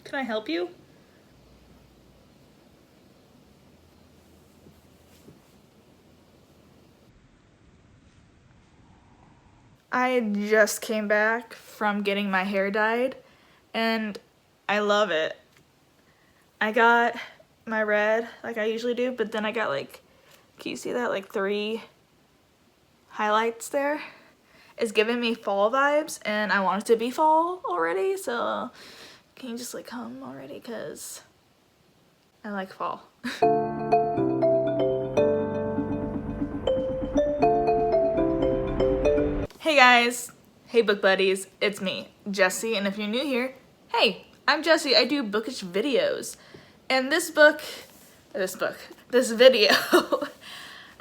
Can I help you? I just came back from getting my hair dyed, and I love it. I got my red like I usually do, but then I got like, can you see that, like 3 highlights there? It's giving me fall vibes, and I want it to be fall already, so can you just like come already, because I like fall. Hey guys, hey book buddies, it's me, Jessie, and if you're new here, hey, I'm Jessie. I do bookish videos, and this video,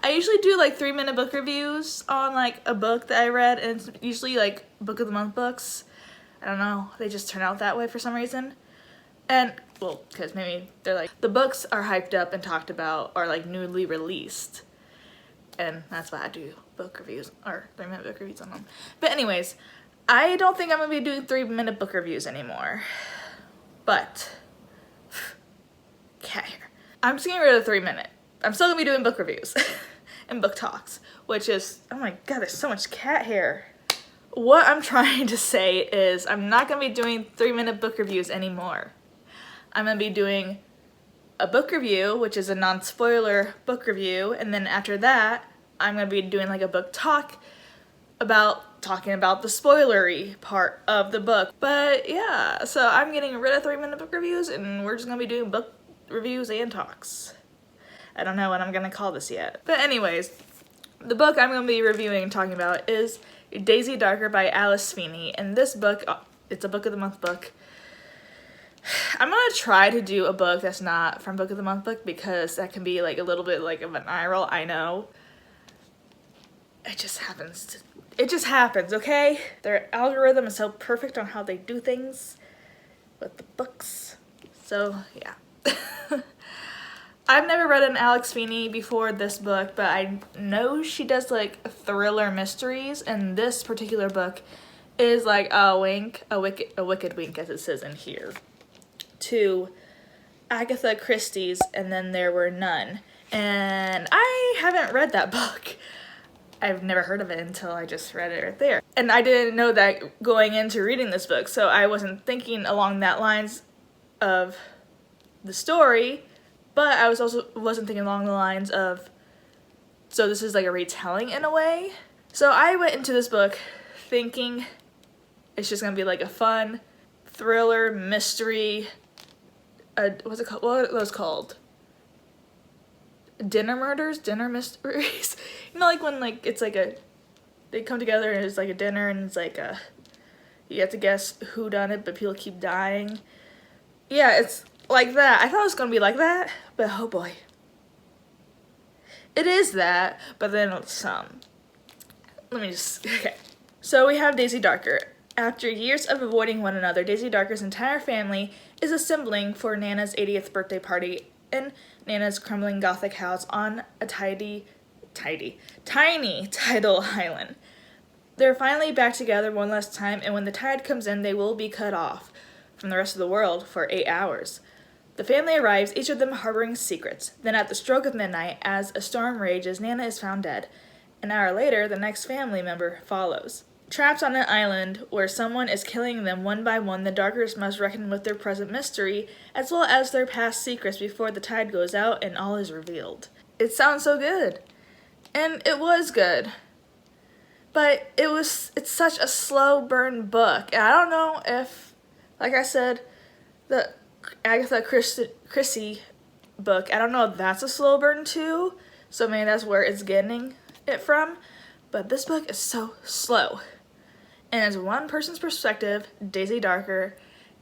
I usually do like 3-minute book reviews on like a book that I read, and it's usually like book of the month books. I don't know, they just turn out that way for some reason. And, well, because maybe they're like, the books are hyped up and talked about, or like newly released. And that's why I do book reviews, or 3-minute book reviews on them. But anyways, I don't think I'm going to be doing 3-minute book reviews anymore. But, cat hair. I'm just getting rid of the 3-minute. I'm still going to be doing book reviews and book talks, which is, oh my god, there's so much cat hair. What I'm trying to say is I'm not going to be doing 3-minute book reviews anymore. I'm going to be doing a book review, which is a non-spoiler book review, and then after that, I'm going to be doing like a book talk about talking about the spoilery part of the book. But yeah, so I'm getting rid of 3-minute book reviews, and we're just going to be doing book reviews and talks. I don't know what I'm going to call this yet. But anyways, the book I'm going to be reviewing and talking about is Daisy Darker by Alice Feeney, and this book, it's a book of the month book. I'm gonna try to do a book that's not from Book of the Month book, because that can be like a little bit like of an eye roll, I know. It just happens, okay? Their algorithm is so perfect on how they do things with the books. So, yeah. I've never read an Alex Feeney before this book, but I know she does like thriller mysteries, and this particular book is like a wicked wink, as it says in here, to Agatha Christie's And Then There Were None. And I haven't read that book. I've never heard of it until I just read it right there. And I didn't know that going into reading this book, so I wasn't thinking along that lines of the story, but I wasn't thinking along the lines of, so this is like a retelling in a way. So I went into this book thinking it's just gonna be like a fun thriller mystery. What's it called? What are those called? Dinner murders? Dinner mysteries? You know, like when like it's like they come together and it's like a dinner, and it's like you have to guess who done it, but people keep dying. Yeah, it's like that. I thought it was gonna be like that, but oh boy. It is that, but then okay. So we have Daisy Darker. After years of avoiding one another, Daisy Darker's entire family is assembling for Nana's 80th birthday party in Nana's crumbling Gothic house on a tiny tidal island. They're finally back together one last time, and when the tide comes in, they will be cut off from the rest of the world for 8 hours. The family arrives, each of them harboring secrets. Then at the stroke of midnight, as a storm rages, Nana is found dead. An hour later, the next family member follows. Trapped on an island where someone is killing them one by one, the Darkers must reckon with their present mystery, as well as their past secrets before the tide goes out and all is revealed. It sounds so good. And it was good. But it's such a slow burn book. And I don't know if, like I said, the Agatha Christie book, I don't know if that's a slow burn too, so maybe that's where it's getting it from. But this book is so slow. And it's one person's perspective, Daisy Darker,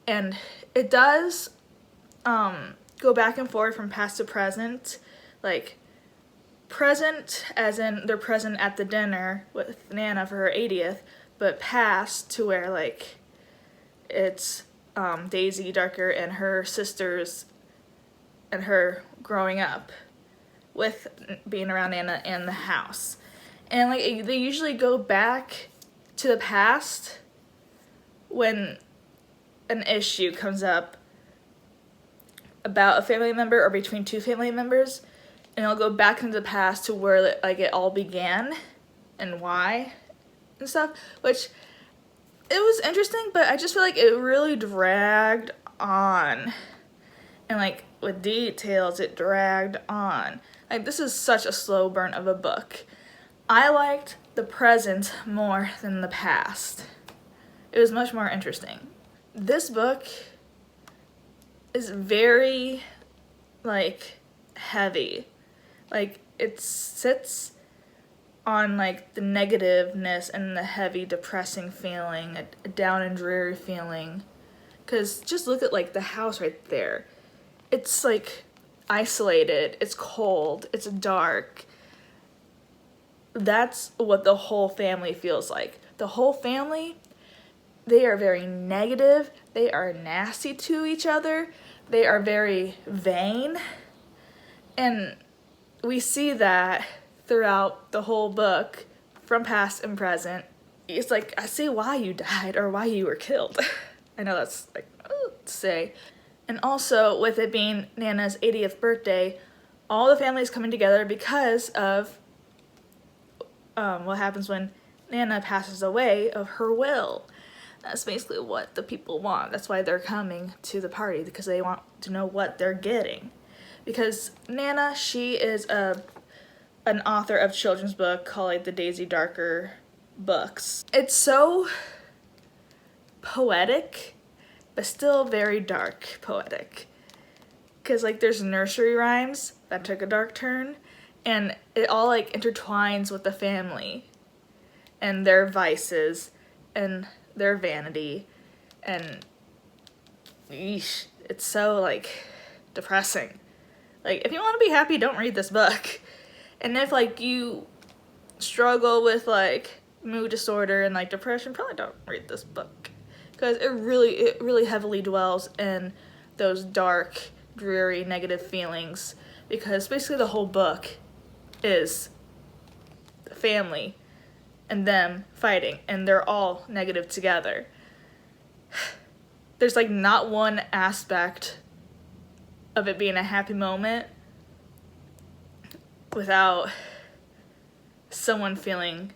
and it does go back and forth from past to present. Like, present as in they're present at the dinner with Nana for her 80th, but past to where, like, it's Daisy Darker and her sisters and her growing up with being around Nana in the house. And, like, they usually go back to the past when an issue comes up about a family member or between two family members, and it'll go back into the past to where like it all began and why and stuff, which it was interesting, but I just feel like it really dragged on, and like with details it dragged on. Like, this is such a slow burn of a book. I liked the present more than the past. It was much more interesting. This book is very, like, heavy. Like, it sits on, like, the negativeness and the heavy, depressing feeling, a down and dreary feeling. Because just look at, like, the house right there. It's, like, isolated, it's cold, it's dark. That's what the whole family feels like. The whole family, they are very negative, they are nasty to each other, they are very vain, and we see that throughout the whole book, from past and present. It's like, I see why you died or why you were killed. I know that's like, to say. And also, with it being Nana's 80th birthday, all the family's coming together because of what happens when Nana passes away, of her will. That's basically what the people want. That's why they're coming to the party, because they want to know what they're getting. Because Nana, she is an author of children's book called like the Daisy Darker books. It's so poetic, but still very dark poetic. Because like there's nursery rhymes that took a dark turn, and it all like intertwines with the family and their vices and their vanity, and yeesh, it's so like depressing. Like, if you want to be happy, don't read this book. And if like you struggle with like mood disorder and like depression, probably don't read this book, because it really heavily dwells in those dark, dreary, negative feelings, because basically the whole book is the family and them fighting, and they're all negative together. There's like not one aspect of it being a happy moment without someone feeling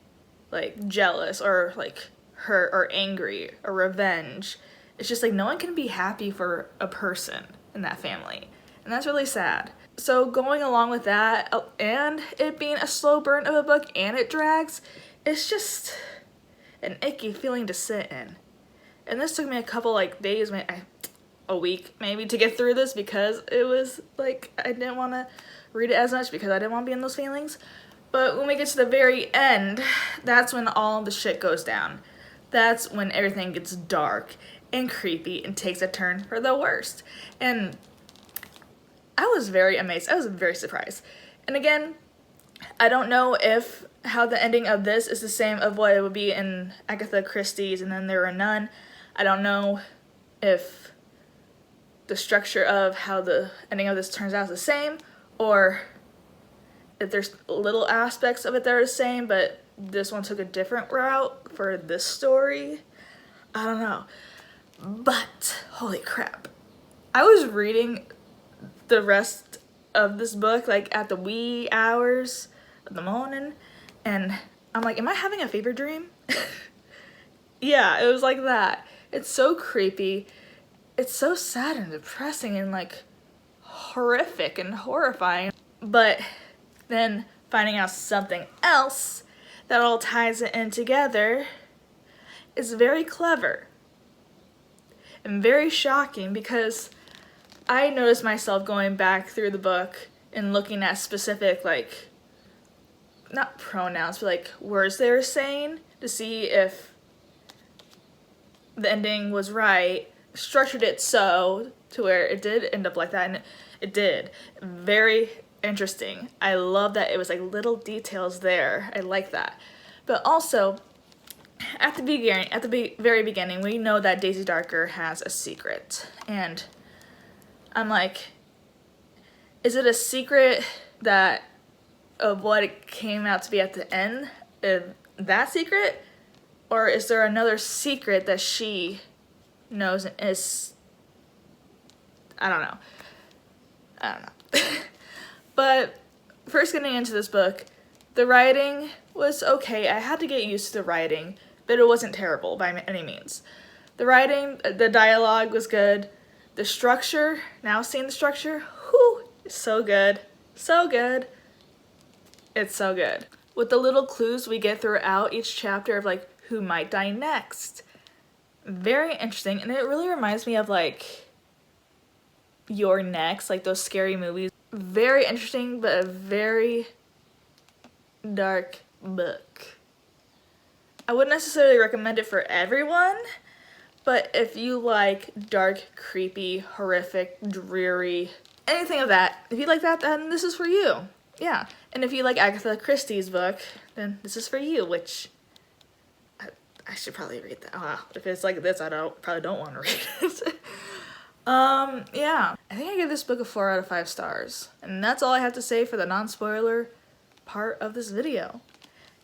like jealous or like hurt or angry or revenge. It's just like no one can be happy for a person in that family, and that's really sad. So going along with that, and it being a slow burn of a book and it drags, it's just an icky feeling to sit in. And this took me a couple like days, a week maybe, to get through this, because it was like I didn't want to read it as much because I didn't want to be in those feelings. But when we get to the very end, that's when all the shit goes down. That's when everything gets dark and creepy and takes a turn for the worst. And I was very amazed. I was very surprised. And again, I don't know if how the ending of this is the same of what it would be in Agatha Christie's And Then There Were None. I don't know if the structure of how the ending of this turns out is the same, or if there's little aspects of it that are the same, but this one took a different route for this story. I don't know. But, holy crap. I was reading the rest of this book like at the wee hours of the morning, and I'm like, am I having a fever dream? Yeah, it was like that. It's so creepy. It's so sad and depressing and like horrific and horrifying. But then finding out something else that all ties it in together is very clever and very shocking, because I noticed myself going back through the book and looking at specific, like, not pronouns, but like words they were saying to see if the ending was right, structured it so to where it did end up like that, and it did. Very interesting. I love that it was like little details there. I like that. But also, at the very beginning, we know that Daisy Darker has a secret, and I'm like, is it a secret that of what it came out to be at the end, that secret, or is there another secret that she knows and is, I don't know. I don't know. But first getting into this book, the writing was okay. I had to get used to the writing, but it wasn't terrible by any means. The writing, the dialogue was good. The structure, now seeing the structure, whew, it's so good. So good. It's so good. With the little clues we get throughout each chapter of like who might die next. Very interesting, and it really reminds me of like Your Next, like those scary movies. Very interesting, but a very dark book. I wouldn't necessarily recommend it for everyone, but if you like dark, creepy, horrific, dreary, anything of that, if you like that, then this is for you. Yeah. And if you like Agatha Christie's book, then this is for you, which I should probably read that. Wow. If it's like this, probably don't want to read it. Yeah. I think I give this book a 4 out of 5 stars. And that's all I have to say for the non-spoiler part of this video.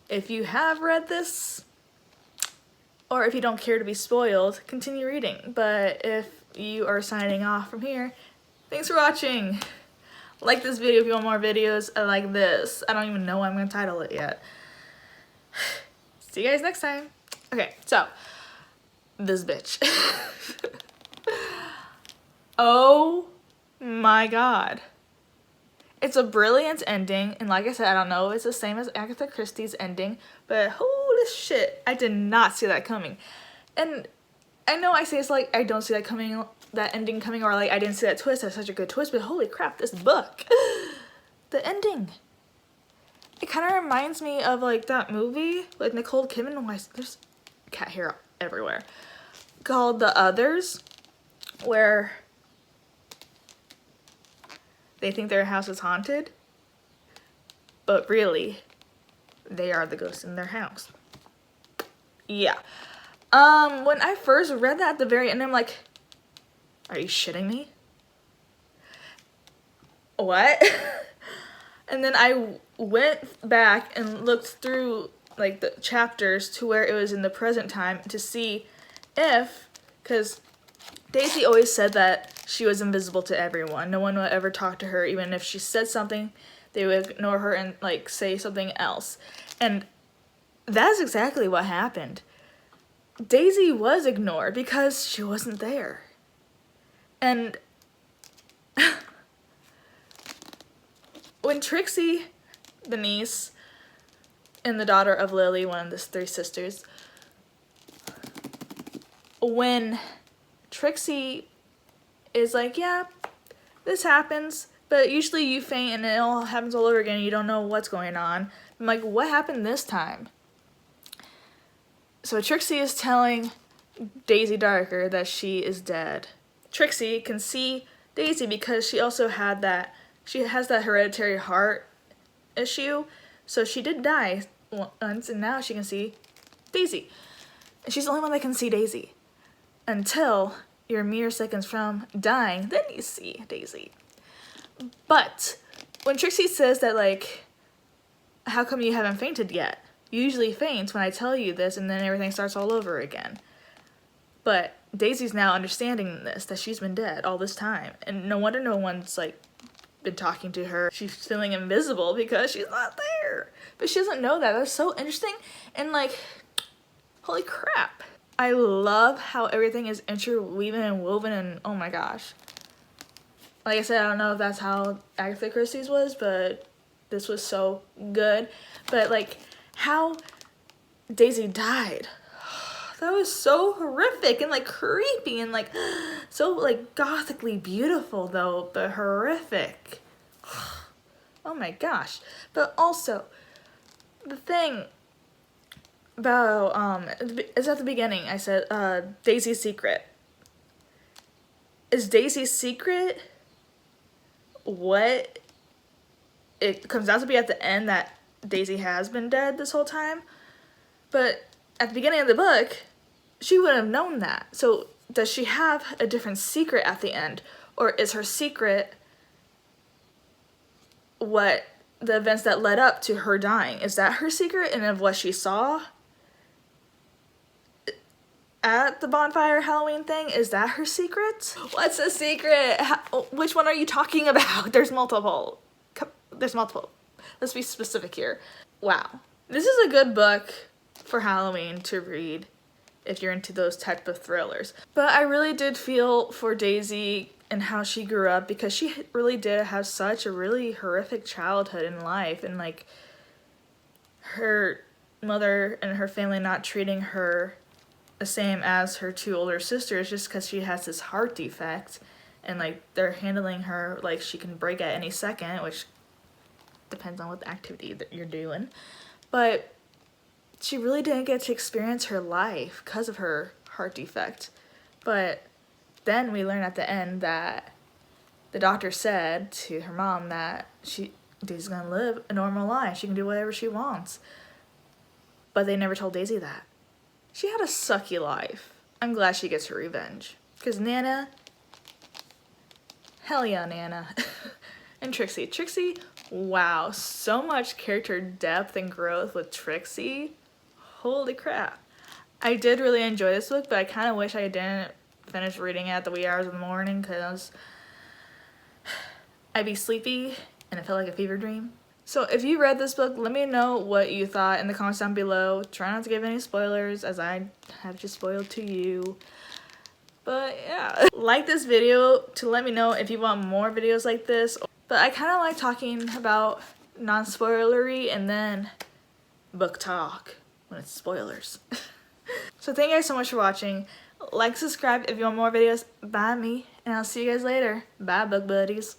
If you have read this, or if you don't care to be spoiled, continue reading. But if you are signing off from here, thanks for watching. Like this video if you want more videos like this. I don't even know what I'm going to title it yet. See you guys next time. Okay, so, this bitch. Oh my god. It's a brilliant ending, and like I said, I don't know if it's the same as Agatha Christie's ending, but holy shit, I did not see that coming. And I know I say it's like, I don't see that coming, that ending coming, or like, I didn't see that twist, that's such a good twist, but holy crap, this book. The ending. It kind of reminds me of like that movie, like Nicole Kidman, there's cat hair everywhere, called The Others, where they think their house is haunted, but really, they are the ghosts in their house. Yeah. When I first read that at the very end, I'm like, are you shitting me? What? And then I went back and looked through like the chapters to where it was in the present time to see if, because Daisy always said that she was invisible to everyone. No one would ever talk to her. Even if she said something, they would ignore her and like say something else. And that's exactly what happened. Daisy was ignored because she wasn't there. And when Trixie, the niece, and the daughter of Lily, one of the 3 sisters, when Trixie is like, yeah, this happens, but usually you faint and it all happens all over again and you don't know what's going on. I'm like, what happened this time? So Trixie is telling Daisy Darker that she is dead. Trixie can see Daisy because she also had that, she has that hereditary heart issue, so she did die once and now she can see Daisy. And she's the only one that can see Daisy. Until you're mere seconds from dying, then you see Daisy. But when Trixie says that, like, how come you haven't fainted yet? You usually faint when I tell you this and then everything starts all over again. But Daisy's now understanding this, that she's been dead all this time. And no wonder no one's, like, been talking to her. She's feeling invisible because she's not there. But she doesn't know that. That's so interesting. And, like, holy crap. I love how everything is interweaving and woven and oh my gosh. Like I said, I don't know if that's how Agatha Christie's was, but this was so good. But like how Daisy died, that was so horrific and like creepy and like so like gothically beautiful though, but horrific. Oh my gosh. But also, the thing about, it's at the beginning, I said, Daisy's secret. Is Daisy's secret what it comes out to be at the end, that Daisy has been dead this whole time? But at the beginning of the book, she wouldn't have known that. So does she have a different secret at the end? Or is her secret what the events that led up to her dying? Is that her secret and of what she saw? at the bonfire Halloween thing? Is that her secret? What's the secret? Which one are you talking about? There's multiple. There's multiple. Let's be specific here. Wow. This is a good book for Halloween to read if you're into those type of thrillers. But I really did feel for Daisy and how she grew up, because she really did have such a really horrific childhood in life, and like her mother and her family not treating her the same as her two older sisters just because she has this heart defect, and like they're handling her like she can break at any second, which depends on what activity that you're doing. But she really didn't get to experience her life because of her heart defect. But then we learn at the end that the doctor said to her mom that Daisy's gonna live a normal life. She can do whatever she wants. But they never told Daisy that. She had a sucky life. I'm glad she gets her revenge. Because Nana, hell yeah, Nana. And Trixie, wow, so much character depth and growth with Trixie. Holy crap. I did really enjoy this book, but I kind of wish I didn't finish reading it at the wee hours of the morning, because I'd be sleepy and it felt like a fever dream. So if you read this book, let me know what you thought in the comments down below. Try not to give any spoilers, as I have just spoiled to you. But yeah, like this video to let me know if you want more videos like this. But I kind of like talking about non-spoilery and then book talk when it's spoilers. So thank you guys so much for watching. Like, subscribe if you want more videos by me, and I'll see you guys later. Bye, book buddies.